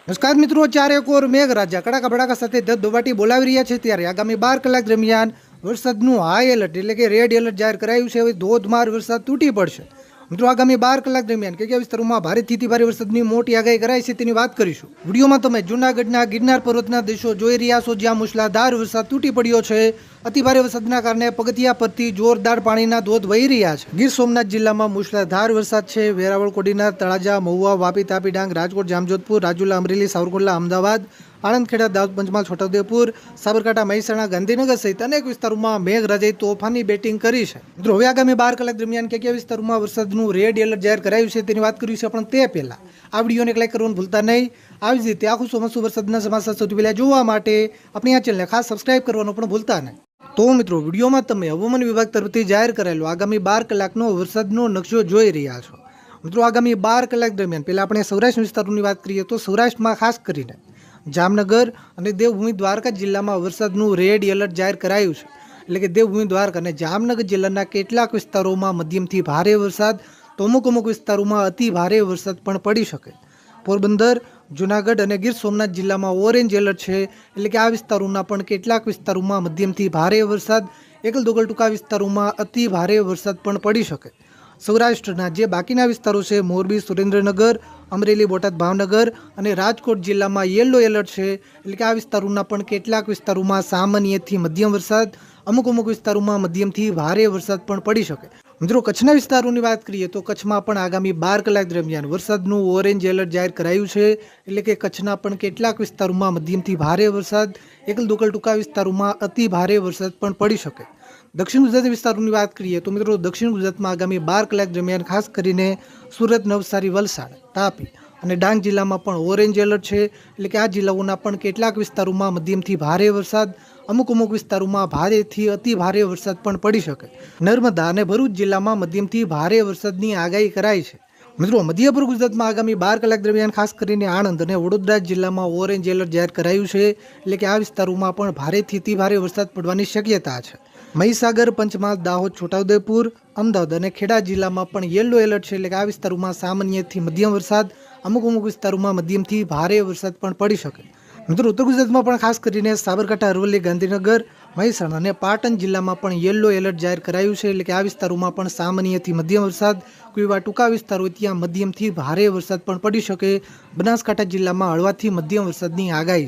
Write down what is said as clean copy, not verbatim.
નમસ્કાર મિત્રો, ચાર એક ઓર મેઘરાજા કડાકા ભડાકા સાથે ધબધબાટી બોલાવી રહ્યા છે ત્યારે આગામી 12 કલાક દરમિયાન વરસાદનું હાઈ એલર્ટ એટલે કે રેડ એલર્ટ જાહેર કરાયું છે. હવે ધોધમાર વરસાદ તૂટી પડશે. મિત્રો, આગામી 12 કલાક દરમિયાન કયા વિસ્તારોમાં ભારેથી ભારે વરસાદની મોટી આગાહી કરાઈ છે તેની વાત કરીશું. વિડીયોમાં તમે જૂનાગઢના ગિરનાર પર્વતના દ્રશ્યો જોઈ રહ્યા છો, જ્યાં મુશળધાર વરસાદ તૂટી પડ્યો છે. અતિભારે વરસાદના કારણે પગથિયા પરથી જોરદાર પાણીના ધોધ વહી રહ્યા છે. ગીર સોમનાથ જિલ્લામાં મુશળધાર વરસાદ છે. વેરાવળ, કોડીનાર, તળાજા, મહુવા, વાપી, તાપી, ડાંગ, રાજકોટ, જામજોધપુર, રાજુલા, અમરેલી, સાવરકુંડલા, અમદાવાદ, આણંદ, ખેડા, દાહોદ, પંચમહાલ, છોટાઉદેપુર, સાબરકાંઠા, મહેસાણા, ગાંધીનગર સહિત અનેક વિસ્તારોમાં મેઘરાજાએ તોફાની બેટિંગ કરી છે. મિત્રો, હવે આગામી 12 કલાક દરમિયાન કયા વિસ્તારોમાં વરસાદનું રેડ એલર્ટ જાહેર કરાયું છે તેની વાત કરીશું. પણ તે પહેલા આ વિડીયોને લાઈક કરવાનું ભૂલતા નહીં. આવી જ રીતે આખું ચોમાસું વરસાદના સમાચાર સૌથી પહેલા જોવા માટે આપણી આ ચેનલને ખાસ સબસ્ક્રાઇબ કરવાનું પણ ભૂલતા નહીં. તો મિત્રો, વિડીયોમાં તમે હવામાન વિભાગ તરફથી જાહેર કરાયેલો આગામી 12 કલાકનો વરસાદનો નકશો જોઈ રહ્યા છો. મિત્રો, આગામી 12 કલાક દરમિયાન પહેલા આપણે સૌરાષ્ટ્ર વિસ્તારોની વાત કરીએ તો સૌરાષ્ટ્રમાં ખાસ કરીને જામનગર અને દેવભૂમિ દ્વારકા જિલ્લામાં વરસાદનું રેડ એલર્ટ જાહેર કરાયું છે. એટલે કે દેવભૂમિ દ્વારકા અને જામનગર જિલ્લાના કેટલાક વિસ્તારોમાં મધ્યમથી ભારે વરસાદ તો અમુક વિસ્તારોમાં અતિ ભારે વરસાદ પણ પડી શકે. પોરબંદર, જૂનાગઢ અને ગીર સોમનાથ જિલ્લામાં ઓરેન્જ એલર્ટ છે. એટલે કે આ વિસ્તારોના પણ કેટલાક વિસ્તારોમાં મધ્યમથી ભારે વરસાદ, એકલ દોકલ ટૂંકા વિસ્તારોમાં અતિ ભારે વરસાદ પણ પડી શકે. સૌરાષ્ટ્રના જે બાકીના વિસ્તારો છે મોરબી, સુરેન્દ્રનગર, અમરેલી, બોટાદ, ભાવનગર અને રાજકોટ જિલ્લામાં યલો એલર્ટ છે. એટલે કે આ વિસ્તારોના પણ કેટલાક વિસ્તારોમાં સામાન્યથી મધ્યમ વરસાદ, અમુક વિસ્તારોમાં મધ્યમથી ભારે વરસાદ પણ પડી શકે. મિત્રો, કચ્છના વિસ્તારોની વાત કરીએ તો કચ્છમાં પણ આગામી 12 કલાક દરમિયાન વરસાદનું ઓરેન્જ એલર્ટ જાહેર કરાયું છે. એટલે કે કચ્છના પણ કેટલાક વિસ્તારોમાં મધ્યમથી ભારે વરસાદ, એકલ દોકલ ટૂંકા વિસ્તારોમાં અતિ ભારે વરસાદ પણ પડી શકે. દક્ષિણ ગુજરાતી વિસ્તારોની વાત કરીએ તો મિત્રો, દક્ષિણ ગુજરાતમાં આગામી 12 કલાક દરમિયાન ખાસ કરીને સુરત, નવસારી, વલસાડ, તાપી અને ડાંગ જિલ્લામાં પણ ઓરેન્જ એલર્ટ છે. એટલે કે આ જિલ્લાઓના પણ કેટલાક વિસ્તારોમાં મધ્યમથી ભારે વરસાદ, અમુક વિસ્તારોમાં ભારેથી અતિ ભારે વરસાદ પણ પડી શકે. નર્મદા અને ભરૂચ જિલ્લામાં મધ્યમથી ભારે વરસાદની આગાહી કરાઈ છે. મિત્રો, મધ્ય પૂર્વ ગુજરાતમાં આગામી 12 કલાક દરમિયાન ખાસ કરીને આણંદ અને વડોદરા જિલ્લામાં ઓરેન્જ એલર્ટ જાહેર કરાયું છે. એટલે કે આ વિસ્તારોમાં પણ ભારેથી અતિ ભારે વરસાદ પડવાની શક્યતા છે. મહીસાગર, પંચમહાલ, દાહોદ, છોટાઉદેપુર, અમદાવાદ અને ખેડા જિલ્લામાં પણ યલો એલર્ટ છે. એટલે કે આ વિસ્તારોમાં સામાન્યથી મધ્યમ વરસાદ, અમુક વિસ્તારોમાં મધ્યમથી ભારે વરસાદ પણ પડી શકે. મિત્રો, ઉત્તર ગુજરાતમાં પણ ખાસ કરીને સાબરકાંઠા, અરવલ્લી, ગાંધીનગર, મહેસાણા અને પાટણ જિલ્લામાં પણ યલો એલર્ટ જાહેર કરાયું છે. એટલે કે આ વિસ્તારોમાં પણ સામાન્યથી મધ્યમ વરસાદ, કોઈ એવા ટૂંકા વિસ્તારો ત્યાં મધ્યમથી ભારે વરસાદ પણ પડી શકે. બનાસકાંઠા જિલ્લામાં હળવાથી મધ્યમ વરસાદની આગાહી.